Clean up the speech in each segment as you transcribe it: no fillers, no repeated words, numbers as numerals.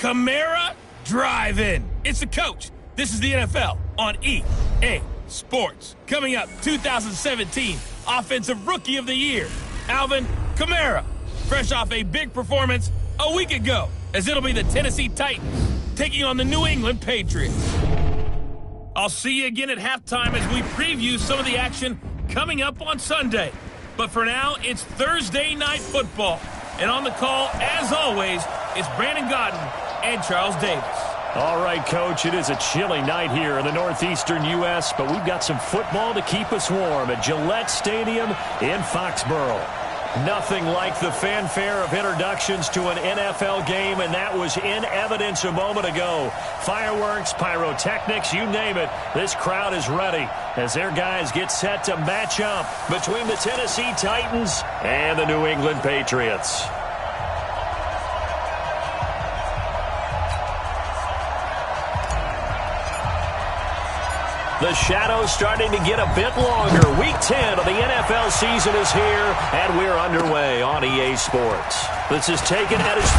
Kamara Drive-In. It's the coach. This is the NFL on EA Sports. Coming up, 2017 Offensive Rookie of the Year, Alvin Kamara. Fresh off a big performance a week ago, as it'll be the Tennessee Titans taking on the New England Patriots. I'll see you again at halftime as we preview some of the action coming up on Sunday. But for now, it's Thursday Night Football. And on the call, as always, it's Brandon Godden and Charles Davis. All right, Coach, it is a chilly night here in the northeastern U.S., but we've got some football to keep us warm at Gillette Stadium in Foxborough. Nothing like the fanfare of introductions to an NFL game, and that was in evidence a moment ago. Fireworks, pyrotechnics, you name it, this crowd is ready as their guys get set to match up between the Tennessee Titans and the New England Patriots. The shadow's starting to get a bit longer. Week 10 of the NFL season is here, and we're underway on EA Sports. This is taken at his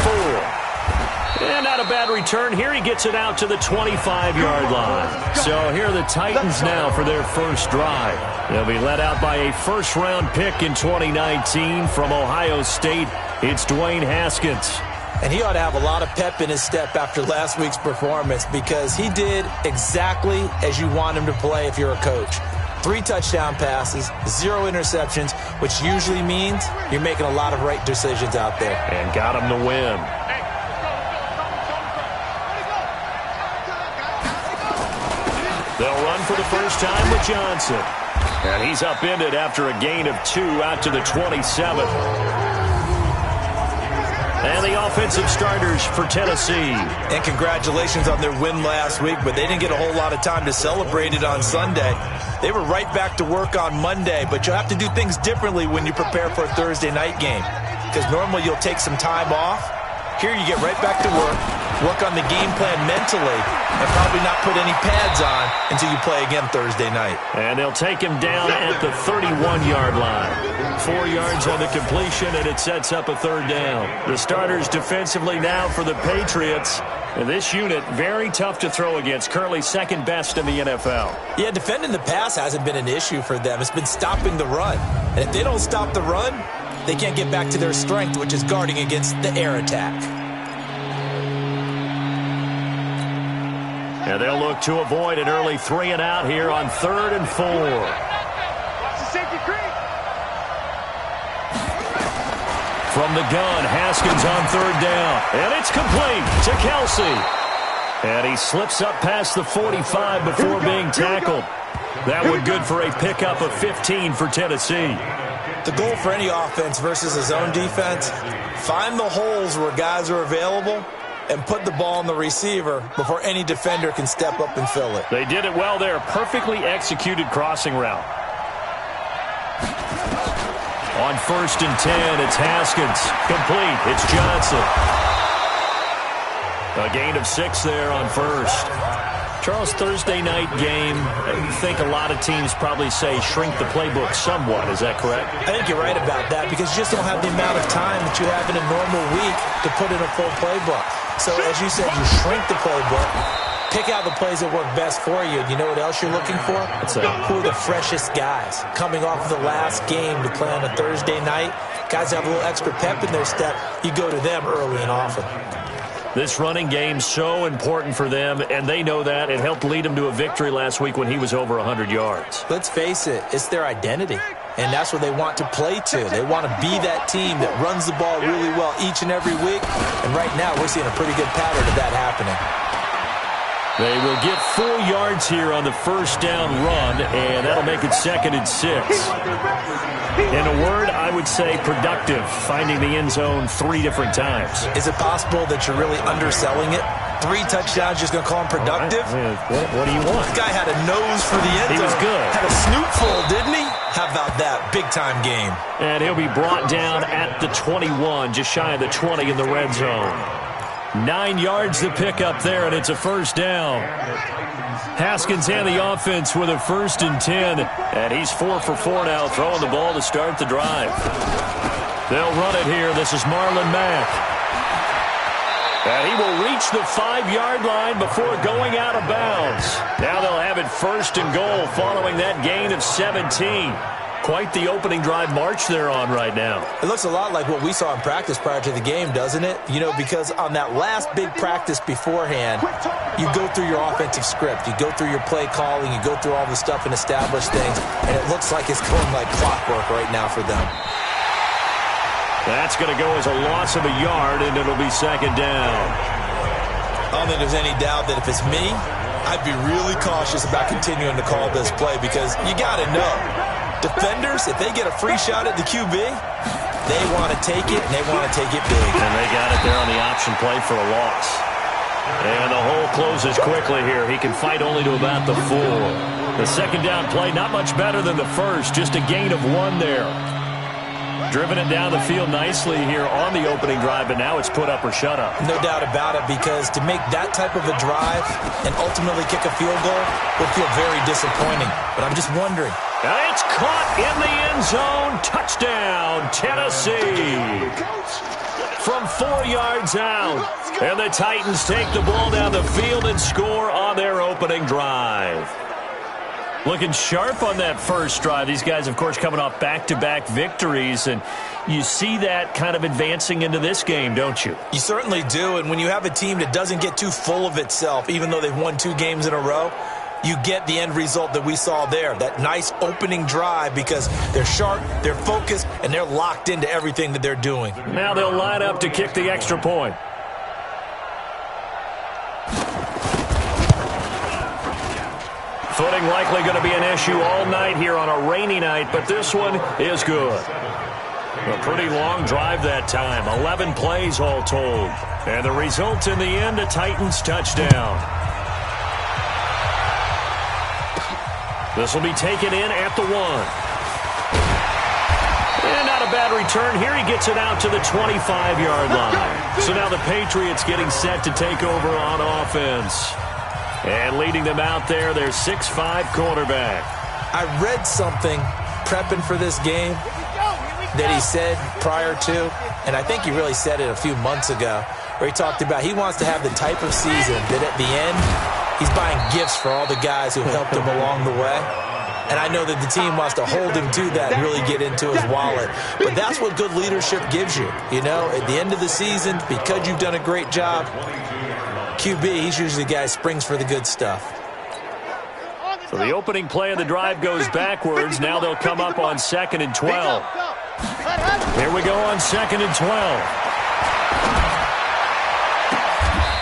4. And not a bad return here. He gets it out to the 25-yard line. So here are the Titans now for their first drive. They'll be led out by a first-round pick in 2019 from Ohio State. It's Dwayne Haskins. And he ought to have a lot of pep in his step after last week's performance, because he did exactly as you want him to play if you're a coach. 3 touchdown passes, 0 interceptions, which usually means you're making a lot of right decisions out there. And got him to win. They'll run for the first time with Johnson. And he's upended after a gain of 2 out to the 27. And the offensive starters for Tennessee. And congratulations on their win last week, but they didn't get a whole lot of time to celebrate it on Sunday. They were right back to work on Monday, but you'll have to do things differently when you prepare for a Thursday night game, because normally you'll take some time off. Here you get right back to work on the game plan mentally, and probably not put any pads on until you play again Thursday night. And they'll take him down at the 31-yard line. 4 yards on the completion, and it sets up a third down. The starters defensively now for the Patriots. And this unit, very tough to throw against, currently second best in the NFL. Yeah, defending the pass hasn't been an issue for them. It's been stopping the run. And if they don't stop the run, they can't get back to their strength, which is guarding against the air attack. And they'll look to avoid an early 3 and out here on 3rd and 4. From the gun, Haskins on 3rd down. And it's complete to Kelsey. And he slips up past the 45 before being tackled. That one good for a pickup of 15 for Tennessee. The goal for any offense versus a zone defense, find the holes where guys are available and put the ball on the receiver before any defender can step up and fill it. They did it well there. Perfectly executed crossing route. On 1st and 10, it's Haskins. Complete. It's Johnson. A gain of 6 there on 1st. Charles, Thursday night game, I think a lot of teams probably say shrink the playbook somewhat. Is that correct? I think you're right about that, because you just don't have the amount of time that you have in a normal week to put in a full playbook. So as you said, you shrink the playbook, pick out the plays that work best for you. You know what else you're looking for? Who are the freshest guys coming off of the last game to play on a Thursday night? Guys have a little extra pep in their step. You go to them early and often. This running game's so important for them, and they know that. It helped lead them to a victory last week when he was over 100 yards. Let's face it, it's their identity, and that's what they want to play to. They want to be that team that runs the ball really well each and every week, and right now we're seeing a pretty good pattern of that happening. They will get 4 yards here on the first down run, and that'll make it 2nd and 6. In a word, I would say productive, finding the end zone 3 different times. Is it possible that you're really underselling it? 3 touchdowns, just going to call him productive? What do you want? This guy had a nose for the end zone. He was good. Had a snootful, didn't he? How about that? Big-time game. And he'll be brought down at the 21, just shy of the 20 in the red zone. 9 yards to pick up there, and it's a first down. Haskins and the offense with a 1st and 10, and he's 4 for 4 now, throwing the ball to start the drive. They'll run it here. This is Marlon Mack. And he will reach the 5-yard line before going out of bounds. Now they'll have it first and goal following that gain of 17. Quite the opening drive march they're on right now. It looks a lot like what we saw in practice prior to the game, doesn't it? You know, because on that last big practice beforehand, you go through your offensive script. You go through your play calling. You go through all the stuff and establish things. And it looks like it's going like clockwork right now for them. That's going to go as a loss of a yard, and it'll be second down. I don't think there's any doubt that if it's me, I'd be really cautious about continuing to call this play because you got to know. Defenders, if they get a free shot at the QB, they want to take it, and they want to take it big. And they got it there on the option play for a loss. And the hole closes quickly here. He can fight only to about the 4. The second down play, not much better than the first, just a gain of 1 there. Driven it down the field nicely here on the opening drive, but now it's put up or shut up. No doubt about it, because to make that type of a drive and ultimately kick a field goal would feel very disappointing. But I'm just wondering. And it's caught in the end zone. Touchdown, Tennessee. From 4 yards out. And the Titans take the ball down the field and score on their opening drive. Looking sharp on that first drive. These guys, of course, coming off back-to-back victories, and you see that kind of advancing into this game, don't you? You certainly do, and when you have a team that doesn't get too full of itself, even though they've won 2 games in a row, you get the end result that we saw there, that nice opening drive because they're sharp, they're focused, and they're locked into everything that they're doing. Now they'll line up to kick the extra point. Footing likely going to be an issue all night here on a rainy night, but this one is good. A pretty long drive that time, 11 plays all told. And the result in the end, a Titans touchdown. This will be taken in at the 1. And not a bad return here. He gets it out to the 25-yard line. So now the Patriots getting set to take over on offense. And leading them out there, their 6'5" quarterback. I read something prepping for this game that he said prior to, and I think he really said it a few months ago, where he talked about he wants to have the type of season that at the end, he's buying gifts for all the guys who helped him along the way. And I know that the team wants to hold him to that and really get into his wallet. But that's what good leadership gives you. You know, at the end of the season, because you've done a great job, QB, he's usually the guy who springs for the good stuff. So the opening play of the drive goes backwards. Now they'll come up on 2nd and 12. Here we go on 2nd and 12.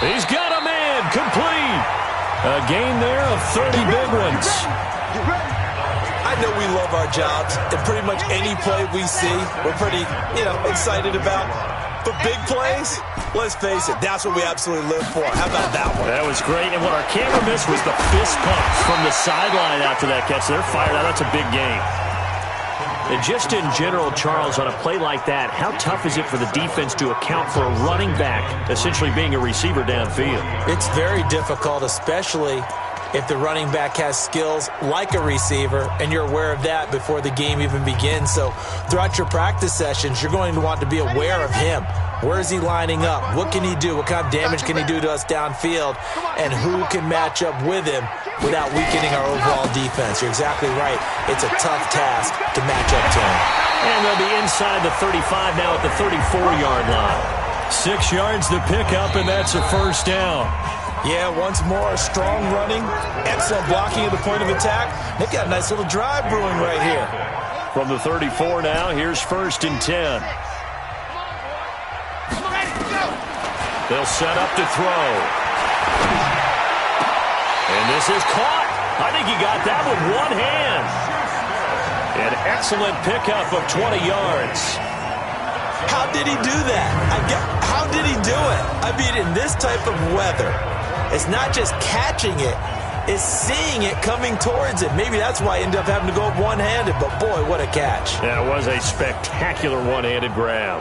He's got a man complete. A gain there of 30 big ones. I know we love our jobs, and pretty much any play we see, we're pretty, excited about. But big plays, let's face it, that's what we absolutely live for. How about that one? That was great, and what our camera missed was the fist pumps from the sideline after that catch. They're fired out. That's a big game. And just in general, Charles, on a play like that, how tough is it for the defense to account for a running back essentially being a receiver downfield? It's very difficult, especially if the running back has skills like a receiver, and you're aware of that before the game even begins. So throughout your practice sessions, you're going to want to be aware of him. Where is he lining up? What can he do? What kind of damage can he do to us downfield? And who can match up with him without weakening our overall defense? You're exactly right. It's a tough task to match up to him. And they'll be inside the 35 now at the 34-yard line. 6 yards to pick up, and that's a first down. Yeah, once more, strong running, excellent blocking at the point of attack. They've got a nice little drive brewing right here. From the 34 now, here's 1st and 10. They'll set up to throw. And this is caught. I think he got that with one hand. An excellent pickup of 20 yards. How did he do that? How did he do it? I mean, in this type of weather, it's not just catching it, it's seeing it coming towards it. Maybe that's why he ended up having to go up one-handed, but boy, what a catch. That was a spectacular one-handed grab.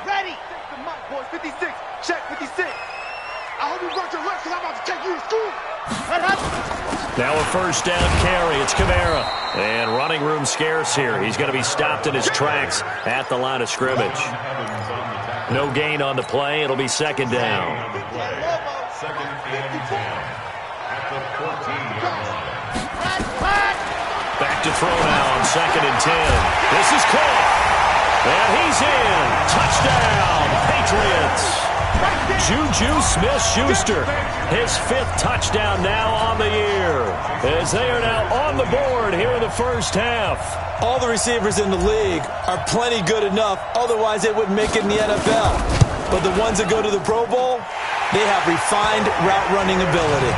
Ready! The mic, boys, 56. Check 56. I hope you brought your lunch because I'm about to take you to school. Now a first down carry. It's Kamara. And running room scarce here. He's going to be stopped in his tracks at the line of scrimmage. No gain on the play. It'll be second down. Back to throw now on 2nd and 10. This is caught. And he's in. Touchdown, Patriots. Juju Smith-Schuster, his 5th touchdown now on the year, as they are now on the board here in the first half. All the receivers in the league are plenty good enough, otherwise they wouldn't make it in the NFL. But the ones that go to the Pro Bowl, they have refined route running ability.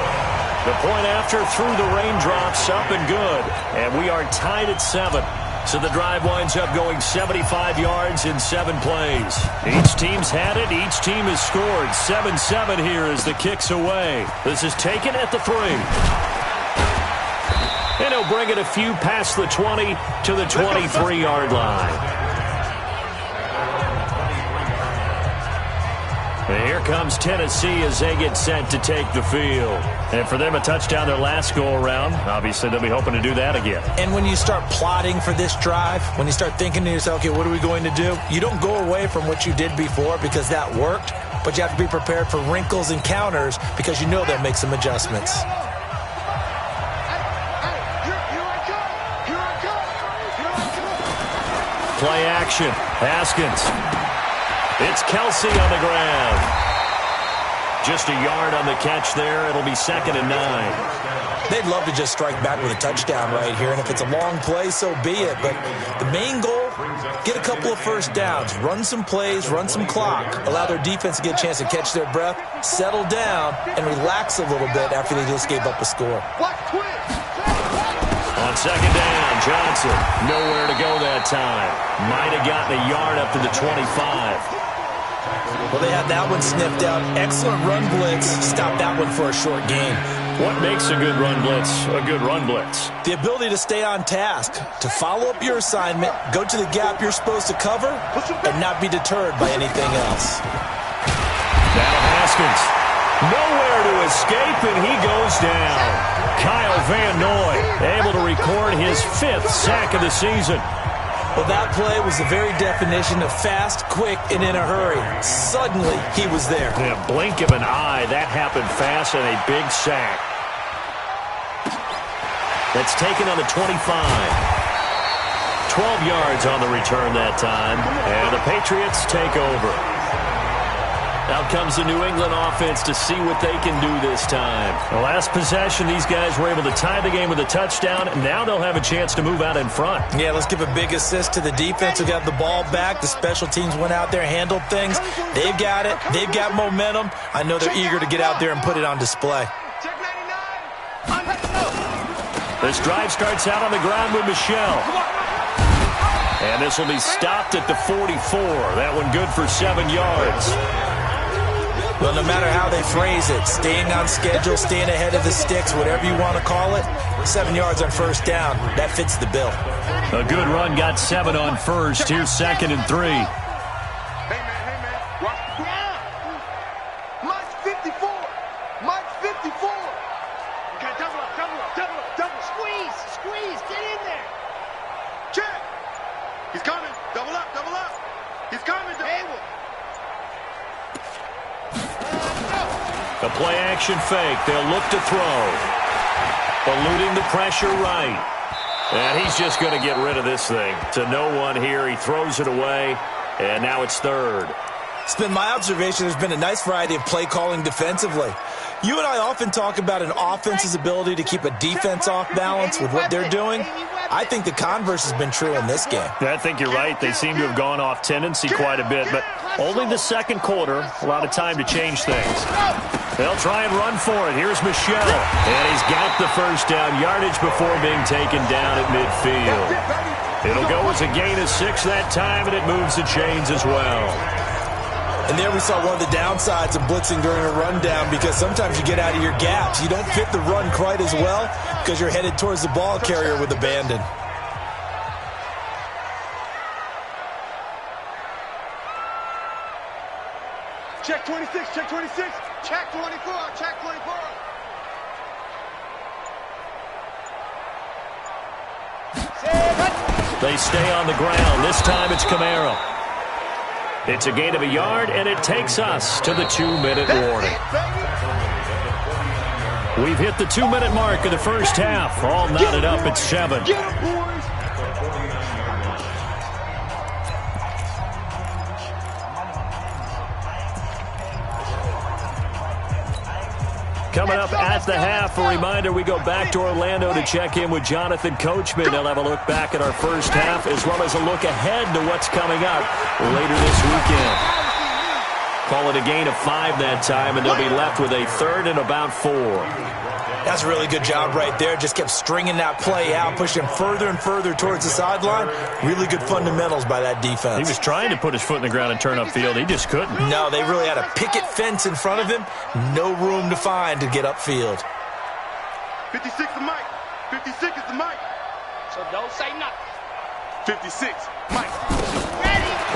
The point after through the raindrops, up and good, and we are tied at 7. So the drive winds up going 75 yards in 7 plays. Each team's had it. Each team has scored. 7-7 here as the kick's away. This is taken at the 3. And he'll bring it a few past the 20 to the 23-yard line. And here comes Tennessee as they get set to take the field. And for them, a touchdown their last go-around. Obviously, they'll be hoping to do that again. And when you start plotting for this drive, when you start thinking to yourself, okay, what are we going to do? You don't go away from what you did before because that worked, but you have to be prepared for wrinkles and counters because you know they'll make some adjustments. Play action. Haskins. It's Kelsey on the ground. Just a yard on the catch there. It'll be 2nd and 9. They'd love to just strike back with a touchdown right here, and if it's a long play, so be it. But the main goal, get a couple of first downs, run some plays, run some clock, allow their defense to get a chance to catch their breath, settle down, and relax a little bit after they just gave up a score. On 2nd down, Johnson. Nowhere to go that time. Might have gotten a yard up to the 25. Well, they had that one sniffed out. Excellent run blitz. Stop that one for a short gain. What makes a good run blitz a good run blitz? The ability to stay on task, to follow up your assignment, go to the gap you're supposed to cover, and not be deterred by anything else. Now Haskins. Nowhere to escape, and he goes down. Kyle Van Noy able to record his 5th sack of the season. Well, that play was the very definition of fast, quick, and in a hurry. Suddenly, he was there. In a blink of an eye, that happened fast and a big sack. That's taken on the 25. 12 yards on the return that time, and the Patriots take over. Out comes the New England offense to see what they can do this time. The last possession, these guys were able to tie the game with a touchdown. Now they'll have a chance to move out in front. Yeah, let's give a big assist to the defense who got the ball back. The special teams went out there, handled things. They've got it. They've got momentum. I know they're eager to get out there and put it on display. This drive starts out on the ground with Michelle. And this will be stopped at the 44. That one good for 7 yards. Well, no matter how they phrase it, staying on schedule, staying ahead of the sticks, whatever you want to call it, 7 yards on first down, that fits the bill. A good run got 7 on first. Here's 2nd and 3. Hey, man. Mike's 54. Mike's 54. Okay, double up. Squeeze, get in there. Check. He's coming. Double up. He's coming. A play-action fake. They'll look to throw. Eluding the pressure right. And he's just going to get rid of this thing. To no one here. He throws it away. And now it's 3rd. It's been my observation there's been a nice variety of play calling defensively. You and I often talk about an offense's ability to keep a defense off balance with what they're doing. I think the converse has been true in this game. I think you're right. They seem to have gone off tendency quite a bit, but only the 2nd quarter. A lot of time to change things. They'll try and run for it. Here's Michelle. And he's got the first down yardage before being taken down at midfield. It'll go as a gain of 6 that time, and it moves the chains as well. And there we saw one of the downsides of blitzing during a rundown, because sometimes you get out of your gaps. You don't fit the run quite as well because you're headed towards the ball carrier with abandon. Check 26. Check 24. They stay on the ground. This time it's Camaro. It's a gain of a yard, and it takes us to the 2-minute warning. We've hit the 2-minute mark of the first half. All knotted up at 7. Coming up at the half, a reminder, we go back to Orlando to check in with Jonathan Coachman. They'll have a look back at our first half as well as a look ahead to what's coming up later this weekend. Call it a gain of 5 that time, and they'll be left with a 3rd and about 4. That's a really good job right there. Just kept stringing that play out, pushing further and further towards the sideline. Really good fundamentals by that defense. He was trying to put his foot in the ground and turn upfield. He just couldn't. No, they really had a picket fence in front of him. No room to find to get upfield. 56 is Mike. 56 is the Mike. So don't say nothing. 56, Mike.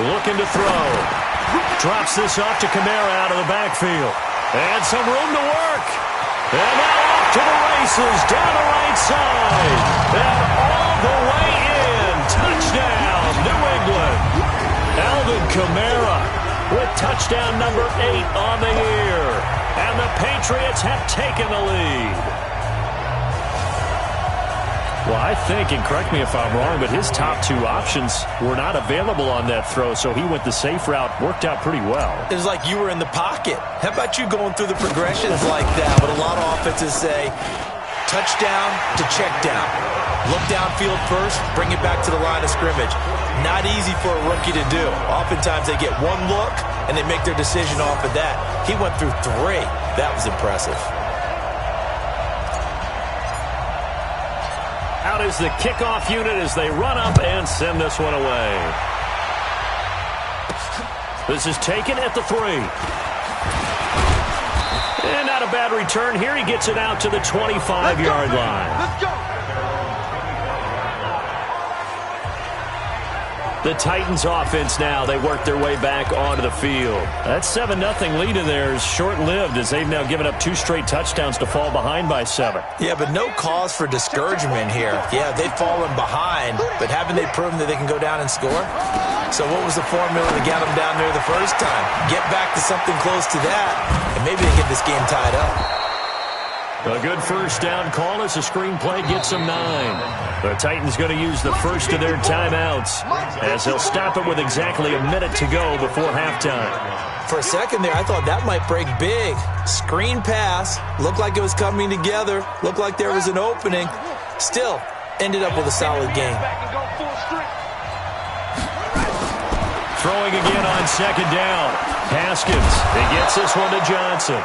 Looking to throw. Drops this off to Camara out of the backfield. And some room to work. And now off to the races, down the right side. And all the way in. Touchdown, New England. Alvin Kamara with touchdown number 8 on the year. And the Patriots have taken the lead. Well, I think, and correct me if I'm wrong, but his top 2 options were not available on that throw, so he went the safe route, worked out pretty well. It was like you were in the pocket. How about you going through the progressions like that? But a lot of offenses say touchdown to check down. Look downfield first, bring it back to the line of scrimmage. Not easy for a rookie to do. Oftentimes they get one look, and they make their decision off of that. He went through 3. That was impressive. Out is the kickoff unit as they run up and send this one away. This is taken at the 3. And not a bad return here. He gets it out to the 25-yard line. Let's go. The Titans offense now, they work their way back onto the field. That 7-0 lead in there is short-lived as they've now given up 2 straight touchdowns to fall behind by 7. Yeah, but no cause for discouragement here. Yeah, they've fallen behind, but haven't they proven that they can go down and score? So what was the formula to get them down there the first time? Get back to something close to that, and maybe they get this game tied up. A good first down call as the screenplay gets them 9. The Titans going to use the first of their timeouts as they'll stop it with exactly a minute to go before halftime. For a second there, I thought that might break big. Screen pass, looked like it was coming together, looked like there was an opening. Still, ended up with a solid game. Throwing again on second down. Haskins, he gets this one to Johnson.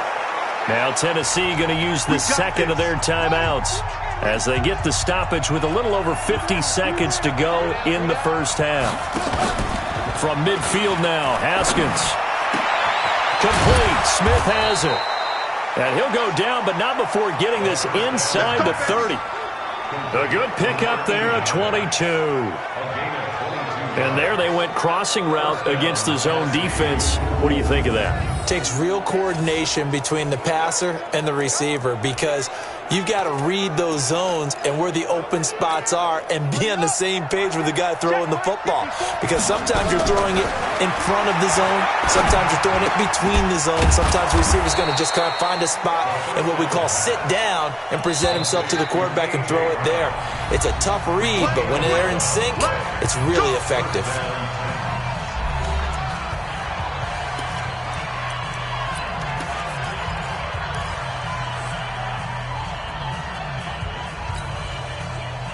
Now Tennessee going to use the second of their timeouts as they get the stoppage with a little over 50 seconds to go in the first half. From midfield now, Haskins. Complete. Smith has it. And he'll go down, but not before getting this inside the 30. A good pickup there, a 22. And there they went crossing route against the zone defense. What do you think of that? Takes real coordination between the passer and the receiver because you've got to read those zones and where the open spots are and be on the same page with the guy throwing the football. Because sometimes you're throwing it in front of the zone. Sometimes you're throwing it between the zones. Sometimes the receiver's going to just kind of find a spot and what we call sit down and present himself to the quarterback and throw it there. It's a tough read, but when they're in sync, it's really effective.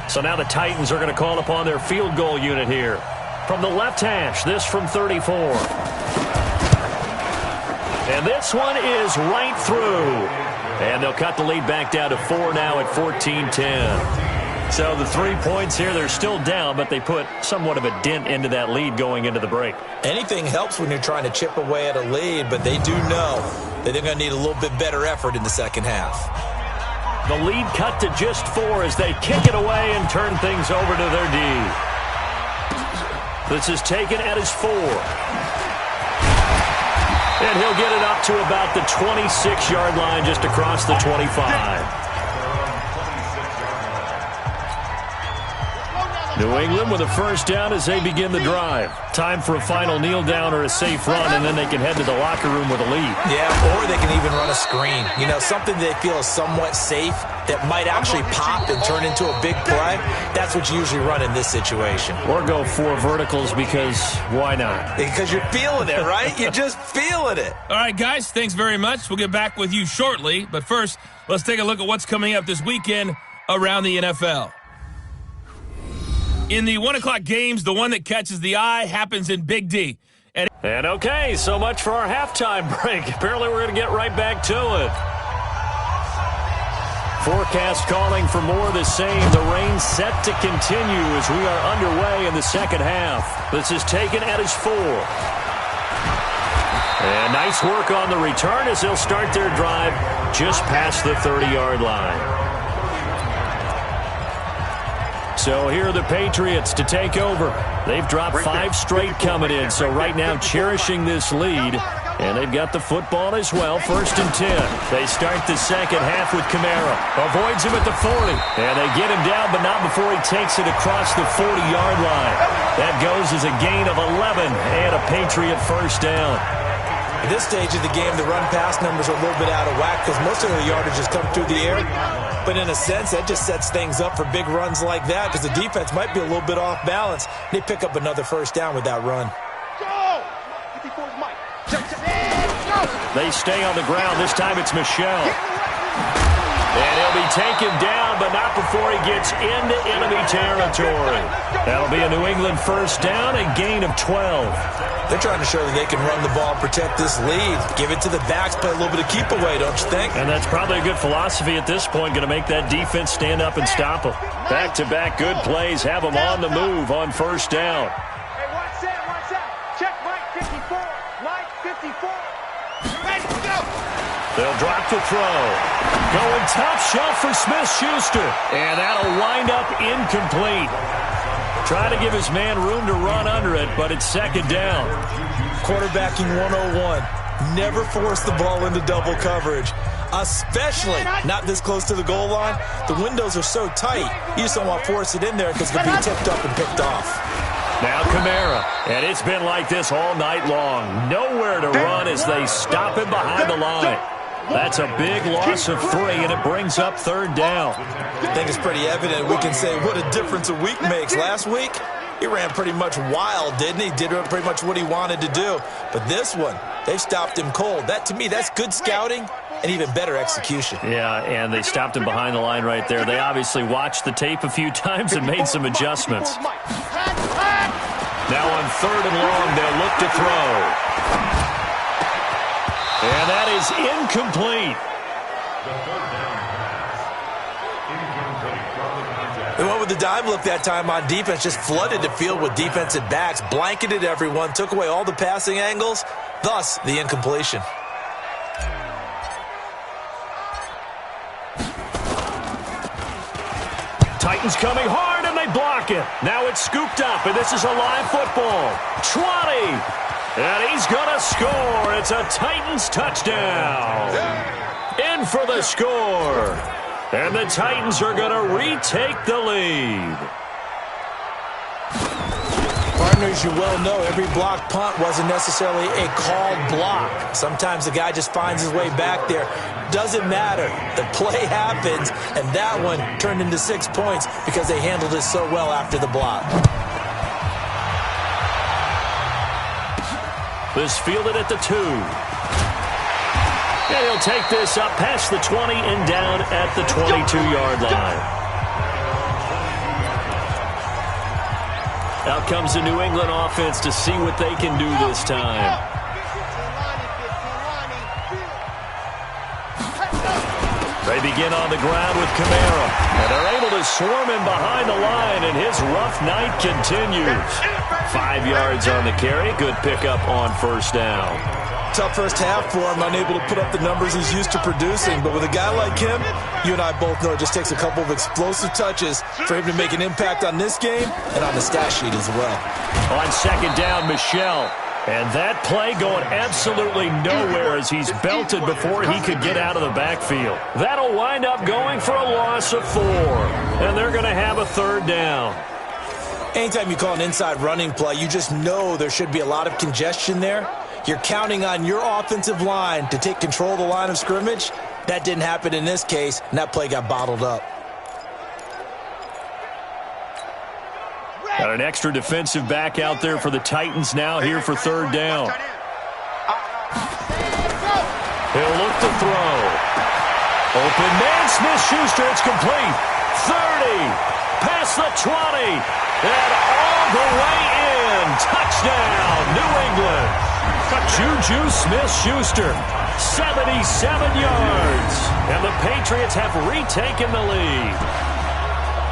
So now the Titans are going to call upon their field goal unit here. From the left hash, this from 34. And this one is right through. And they'll cut the lead back down to 4 now at 14-10. So the 3 points here, they're still down, but they put somewhat of a dent into that lead going into the break. Anything helps when you're trying to chip away at a lead, but they do know that they're going to need a little bit better effort in the second half. The lead cut to just 4 as they kick it away and turn things over to their D. This is taken at his 4. And he'll get it up to about the 26-yard line just across the 25. New England with a first down as they begin the drive. Time for a final kneel down or a safe run, and then they can head to the locker room with a lead. Yeah, or they can even run a screen. You know, something they feel is somewhat safe that might actually pop and turn into a big play. That's what you usually run in this situation. Or go 4 verticals because why not? Because you're feeling it, right? You're just feeling it. All right, guys, thanks very much. We'll get back with you shortly. But first, let's take a look at what's coming up this weekend around the NFL. In the 1 o'clock games, the one that catches the eye happens in Big D. And okay, so much for our halftime break. Apparently we're going to get right back to it. Forecast calling for more of the same. The rain set to continue as we are underway in the second half. This is taken at his 4. And nice work on the return as they'll start their drive just past the 30-yard line. So here are the Patriots to take over. They've dropped 5 straight coming in, so right now cherishing this lead. And they've got the football as well, 1st and 10. They start the second half with Camara. Avoids him at the 40. And they get him down, but not before he takes it across the 40-yard line. That goes as a gain of 11 and a Patriot first down. At this stage of the game, the run-pass numbers are a little bit out of whack because most of the yardage has come through the air. But in a sense, that just sets things up for big runs like that because the defense might be a little bit off balance. They pick up another first down with that run. They stay on the ground. This time it's Michel. And he'll be taken down, but not before he gets into enemy territory. That'll be a New England first down, a gain of 12. They're trying to show that they can run the ball, protect this lead. Give it to the backs, play a little bit of keep away, don't you think? And that's probably a good philosophy at this point, going to make that defense stand up and stop them. Back-to-back good plays, have them on the move on first down. Hey, watch that. Check Mike 54. Mike 54. Ready, go. They'll drop the throw. Going top shelf for Smith-Schuster. And that'll wind up incomplete. Trying to give his man room to run under it, but it's second down. Quarterbacking 101. Never force the ball into double coverage, especially not this close to the goal line. The windows are so tight, you just don't want to force it in there because it could be tipped up and picked off. Now Camara, and it's been like this all night long. Nowhere to run as they stop him behind the line. That's a big loss of 3, and it brings up third down. I think it's pretty evident. We can say what a difference a week makes. Last week, he ran pretty much wild, didn't he? Did pretty much what he wanted to do. But this one, they've stopped him cold. That, to me, that's good scouting and even better execution. Yeah, and they stopped him behind the line right there. They obviously watched the tape a few times and made some adjustments. Now on 3rd and long, they'll look to throw. And that is incomplete. They went with the dive look that time on defense, just flooded the field with defensive backs, blanketed everyone, took away all the passing angles, thus the incompletion. Titans coming hard, and they block it. Now it's scooped up, and this is a live football. 20. And he's going to score. It's a Titans touchdown. In for the score. And the Titans are going to retake the lead. Partners, you well know every block punt wasn't necessarily a called block. Sometimes the guy just finds his way back there. Doesn't matter. The play happens, and that one turned into 6 points because they handled it so well after the block. This fielded at the 2. And he'll take this up past the 20 and down at the 22-yard line. Out comes the New England offense to see what they can do this time. They begin on the ground with Camara. And they're able to swarm him behind the line, and his rough night continues. 5 yards on the carry. Good pickup on first down. Tough first half for him, unable to put up the numbers he's used to producing. But with a guy like him, you and I both know it just takes a couple of explosive touches for him to make an impact on this game and on the stat sheet as well. On second down, Michel. And that play going absolutely nowhere as he's belted before he could get out of the backfield. That'll wind up going for a loss of 4. And they're going to have a third down. Anytime you call an inside running play, you just know there should be a lot of congestion there. You're counting on your offensive line to take control of the line of scrimmage. That didn't happen in this case, and that play got bottled up. Got an extra defensive back out there for the Titans now here for third down. He'll look to throw. Open man, Smith-Schuster, it's complete. 30, past the 20, and all the way in. Touchdown, New England. Juju Smith-Schuster, 77 yards. And the Patriots have retaken the lead.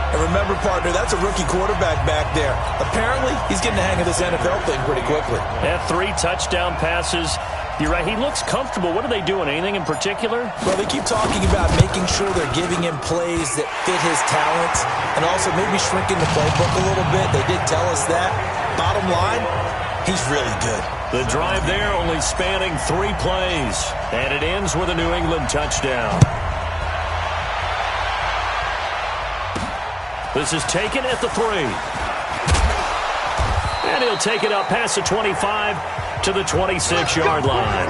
And remember, partner, that's a rookie quarterback back there. Apparently, he's getting the hang of this NFL thing pretty quickly. Yeah, 3 touchdown passes. You're right, he looks comfortable. What are they doing? Anything in particular? Well, they keep talking about making sure they're giving him plays that fit his talents and also maybe shrinking the playbook a little bit. They did tell us that. Bottom line, he's really good. The drive there only spanning 3 plays, and it ends with a New England touchdown. This is taken at the 3. And he'll take it up past the 25 to the 26-yard line.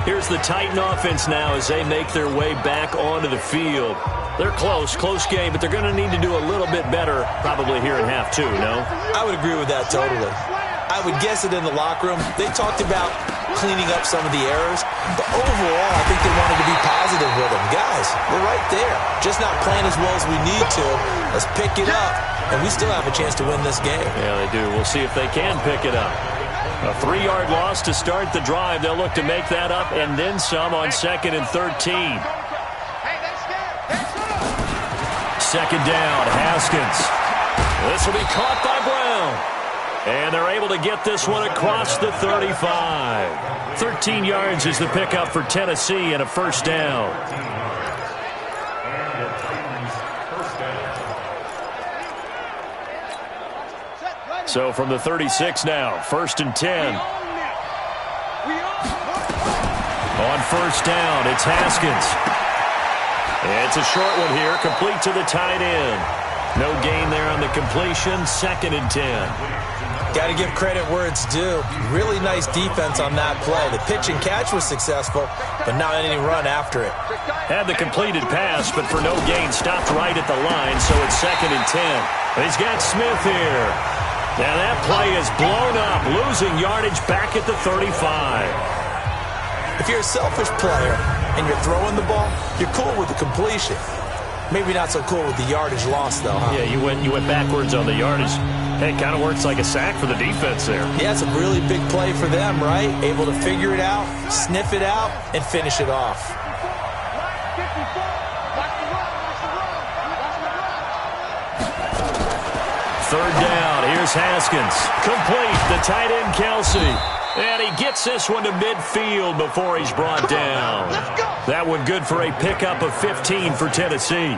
Here's the Titan offense now as they make their way back onto the field. They're close game, but they're going to need to do a little bit better probably here in half 2, no? I would agree with that totally. I would guess it in the locker room. They talked about cleaning up some of the errors, but overall, I think they wanted to be positive with them. Guys, we're right there. Just not playing as well as we need to. Let's pick it up, and we still have a chance to win this game. Yeah, they do. We'll see if they can pick it up. A 3-yard loss to start the drive. They'll look to make that up and then some on 2nd and 13. Second down, Haskins. This will be caught by Brown. And they're able to get this one across the 35. 13 yards is the pickup for Tennessee and a first down. So from the 36 now, 1st and 10. On first down, it's Haskins. It's a short one here, complete to the tight end. No gain there on the completion, 2nd and 10. Got to give credit where it's due. Really nice defense on that play. The pitch and catch was successful, but not any run after it. Had the completed pass, but for no gain, stopped right at the line, so it's 2nd and 10. He's got Smith here. Now that play is blown up, losing yardage back at the 35. If you're a selfish player and you're throwing the ball, you're cool with the completion. Maybe not so cool with the yardage loss, though, huh? Yeah, you went backwards on the yardage. Hey, it kind of works like a sack for the defense there. Yeah, it's a really big play for them, right? Able to figure it out, sniff it out, and finish it off. Third down, here's Haskins. Complete, the tight end Kelsey. And he gets this one to midfield before he's brought down. That one good for a pickup of 15 for Tennessee.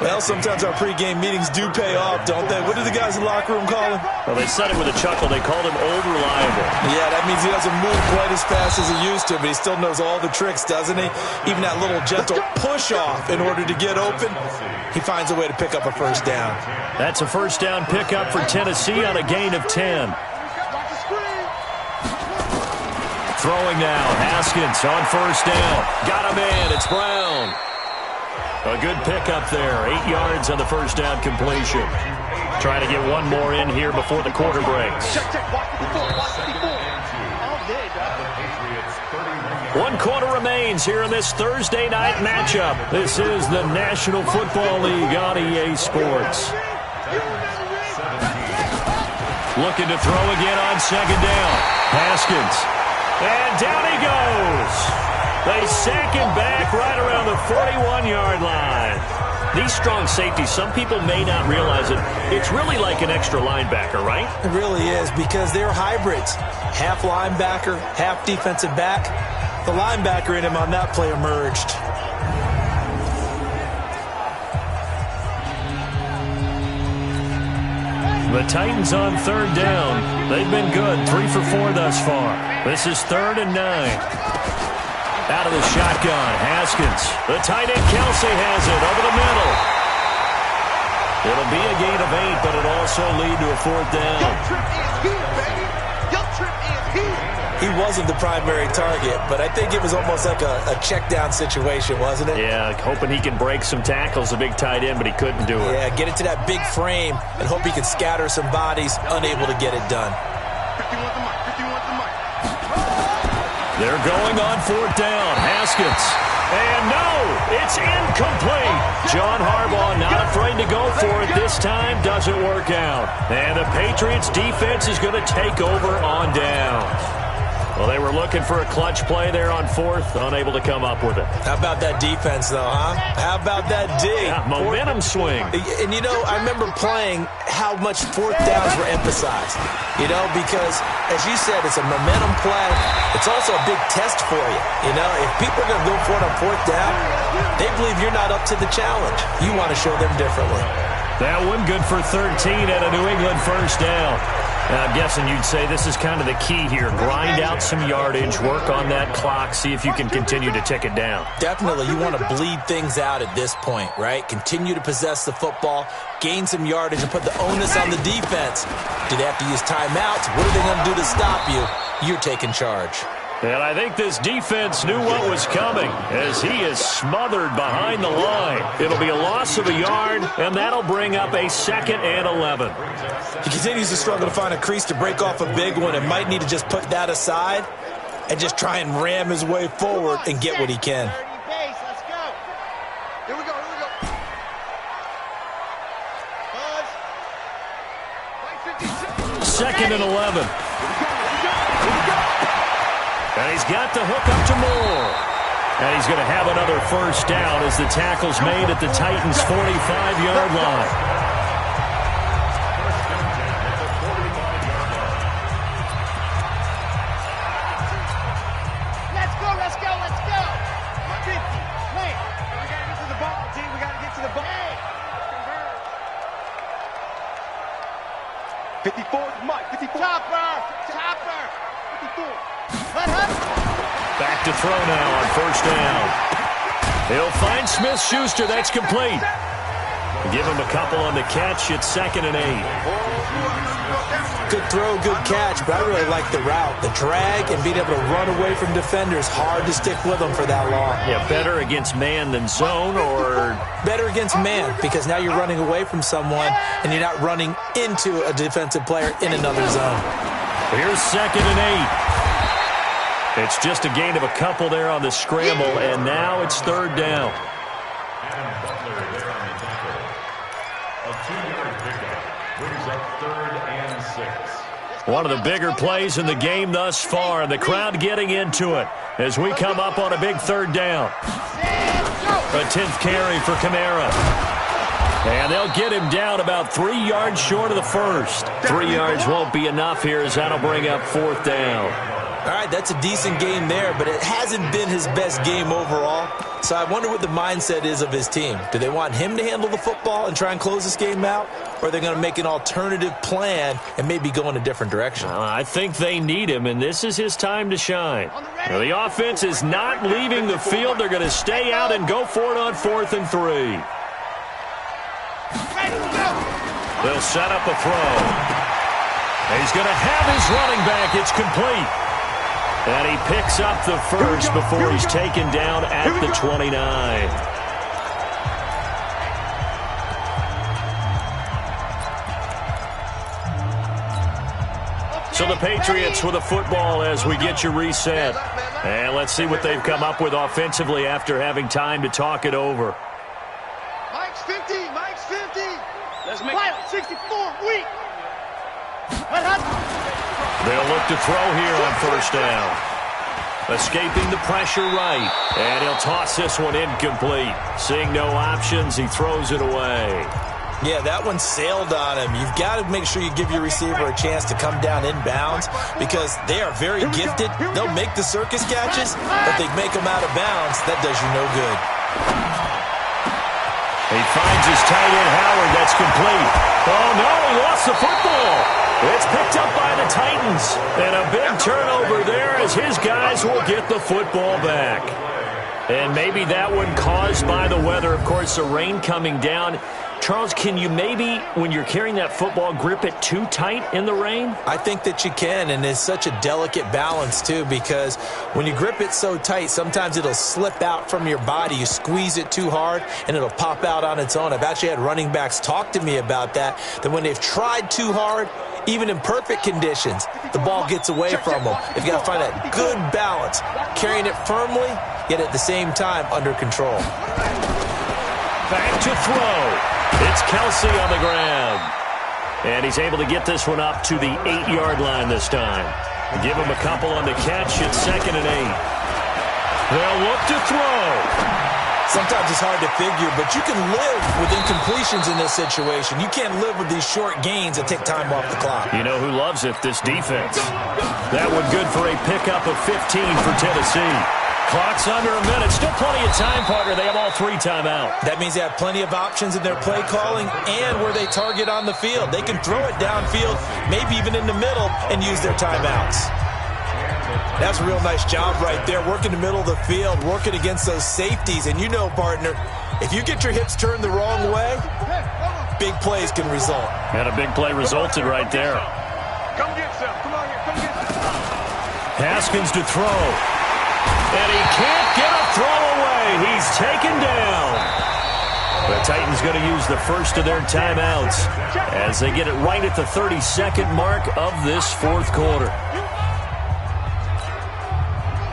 Well, sometimes our pregame meetings do pay off, don't they? What do the guys in the locker room call him? Well, they said it with a chuckle. They called him Old Reliable. Yeah, that means he doesn't move quite as fast as he used to, but he still knows all the tricks, doesn't he? Even that little gentle push-off in order to get open, he finds a way to pick up a first down. That's a first down pickup for Tennessee on a gain of 10. Throwing now, Haskins on first down. Got him in, it's Brown. A good pickup there, 8 yards on the first down completion. Trying to get one more in here before the quarter breaks. 1 quarter remains here in this Thursday night matchup. This is the National Football League on EA Sports. Looking to throw again on second down. Haskins. And down he goes. They sack him back right around the 41-yard line. These strong safeties, some people may not realize it. It's really like an extra linebacker, right? It really is, because they're hybrids. Half linebacker, half defensive back. The linebacker in him on that play emerged. The Titans on third down. They've been good, 3 for 4 thus far. This is 3rd and 9. Out of the shotgun, Haskins. The tight end, Kelsey, has it over the middle. It'll be a gain of 8, but it'll also lead to a 4th down. Your trip is here, baby. Your trip is here. He wasn't the primary target, but I think it was almost like a check down situation, wasn't it? Yeah, hoping he can break some tackles, a big tight end, but he couldn't do it. Yeah, get it to that big frame and hope he can scatter some bodies, unable to get it done. 51's the mic. 51's the mic. They're going on 4th down. Haskins. And no, it's incomplete. John Harbaugh not afraid to go for it this time. Doesn't work out. And the Patriots defense is going to take over on downs. Well, they were looking for a clutch play there on 4th, unable to come up with it. How about that defense, though, huh? How about that D? Yeah, momentum swing. And, you know, I remember playing how much 4th downs were emphasized, you know, because, as you said, it's a momentum play. It's also a big test for you, you know. If people are going to go for it on 4th down, they believe you're not up to the challenge. You want to show them differently. That one good for 13 at a New England 1st down. I'm guessing you'd say this is kind of the key here. Grind out some yardage, work on that clock, see if you can continue to tick it down. Definitely. You want to bleed things out at this point, right? Continue to possess the football, gain some yardage, and put the onus on the defense. Do they have to use timeouts? What are they going to do to stop you? You're taking charge. And I think this defense knew what was coming as he is smothered behind the line. It'll be a loss of a yard, and that'll bring up a 2nd and 11. He continues to struggle to find a crease to break off a big one and might need to just put that aside and just try and ram his way forward and get what he can. Let's go. Here we go. Here we go. Buzz. 2nd and 11. And he's got the hook up to Moore. And he's going to have another 1st down as the tackle's made at the Titans' 45-yard line. Let's go. 50. Wait. We got to get to the ball, team. We got to get to the ball. 54's Mike. 54. Chopper. 54. Back to throw now on 1st down. He'll find Smith-Schuster. That's complete. Give him a couple on the catch. It's 2nd and 8. Good throw, good catch, but I really like the route. The drag and being able to run away from defenders, hard to stick with them for that long. Yeah, better against man than zone, or better against man, because now you're running away from someone and you're not running into a defensive player in another zone. Here's 2nd and 8. It's just a gain of a couple there on the scramble, and now it's 3rd down. One of the bigger plays in the game thus far, and the crowd getting into it as we come up on a big 3rd down. A 10th carry for Kamara. And they'll get him down about 3 yards short of the 1st. 3 yards won't be enough here as that'll bring up 4th down. All right, that's a decent game there, but it hasn't been his best game overall. So I wonder what the mindset is of his team. Do they want him to handle the football and try and close this game out? Or are they going to make an alternative plan and maybe go in a different direction? I think they need him, and this is his time to shine. Now, the offense is not leaving the field. They're going to stay out and go for it on 4th and 3. They'll set up a throw. He's going to have his running back. It's complete. And he picks up the 1st before he's taken down at the 29. So the Patriots with a football as we get you reset. And let's see what they've come up with offensively after having time to talk it over. Mike's 50. Mike's 50. Let's make it 64. Weak. They'll look to throw here on 1st down. Escaping the pressure right. And he'll toss this one incomplete. Seeing no options, he throws it away. Yeah, that one sailed on him. You've got to make sure you give your receiver a chance to come down inbounds because they are very gifted. They'll make the circus catches, but they make them out of bounds. That does you no good. He finds his tight end, Howard. That's complete. Oh, no, he lost the football. It's picked up by the Titans. And a big turnover there as as his guys will get the football back. And maybe that one caused by the weather. Of course, the rain coming down. Charles, can you maybe, when you're carrying that football, grip it too tight in the rain? I think that you can, and it's such a delicate balance, too, because when you grip it so tight, sometimes it'll slip out from your body. You squeeze it too hard, and it'll pop out on its own. I've actually had running backs talk to me about that when they've tried too hard, even in perfect conditions, the ball gets away from them. They've got to find that good balance, carrying it firmly, yet at the same time under control. Back to throw. It's Kelsey on the ground. And he's able to get this one up to the 8-yard line this time. Give him a couple on the catch. It's 2nd and 8. They'll look to throw. Sometimes it's hard to figure, but you can live with incompletions in this situation. You can't live with these short gains that take time off the clock. You know who loves it? This defense. That one good for a pickup of 15 for Tennessee. Clock's under a minute. Still plenty of time, partner. They have all 3 timeouts. That means they have plenty of options in their play calling and where they target on the field. They can throw it downfield, maybe even in the middle, and use their timeouts. That's a real nice job right there, working the middle of the field, working against those safeties. And you know, partner, if you get your hips turned the wrong way, big plays can result. And a big play resulted right there. Come get some. Come on here. Come get some. Haskins to throw. And he can't get a throw away. He's taken down. The Titans going to use the first of their timeouts as they get it right at the 32nd mark of this 4th quarter.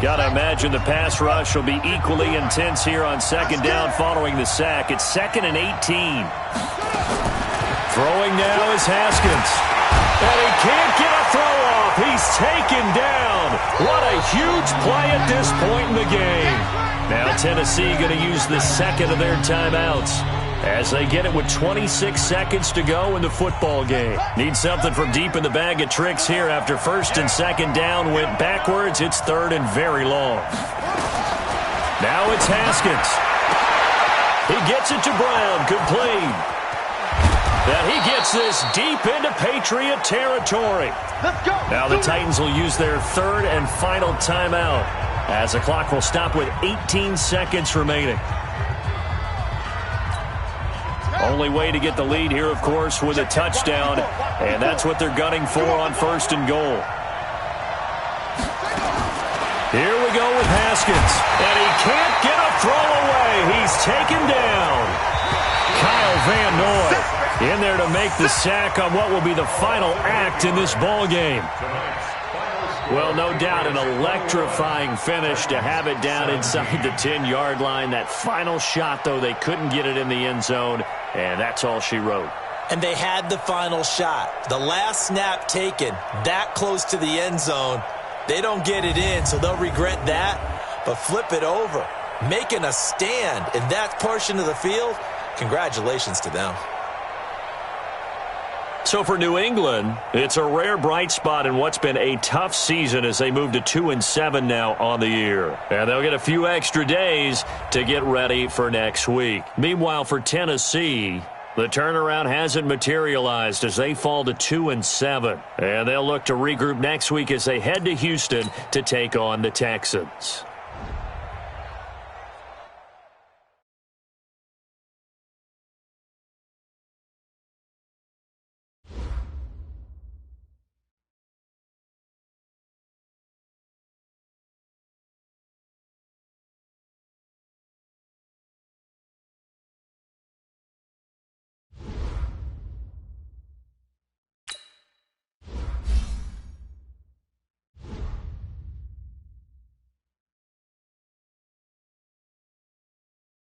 Got to imagine the pass rush will be equally intense here on 2nd down following the sack. It's 2nd and 18. Throwing now is Haskins. And he can't get a throw off. He's taken down. What a huge play at this point in the game. Now Tennessee going to use the 2nd of their timeouts as they get it with 26 seconds to go in the football game. Need something from deep in the bag of tricks here after 1st and 2nd down went backwards. It's 3rd and very long. Now it's Haskins. He gets it to Brown. Complete. That he gets this deep into Patriot territory. Let's go. Now the Titans will use their 3rd and final timeout as the clock will stop with 18 seconds remaining. Only way to get the lead here, of course, with a touchdown, and that's what they're gunning for on 1st and goal. Here we go with Haskins, and he can't get a throw away. He's taken down. Kyle Van Noy in there to make the sack on what will be the final act in this ball game. Well, no doubt an electrifying finish to have it down inside the 10-yard line. That final shot, though, they couldn't get it in the end zone, and that's all she wrote. And they had the final shot. The last snap taken that close to the end zone. They don't get it in, so they'll regret that. But flip it over, making a stand in that portion of the field, congratulations to them. So for New England, it's a rare bright spot in what's been a tough season as they move to 2-7 now on the year. And they'll get a few extra days to get ready for next week. Meanwhile, for Tennessee, the turnaround hasn't materialized as they fall to 2-7. And they'll look to regroup next week as they head to Houston to take on the Texans.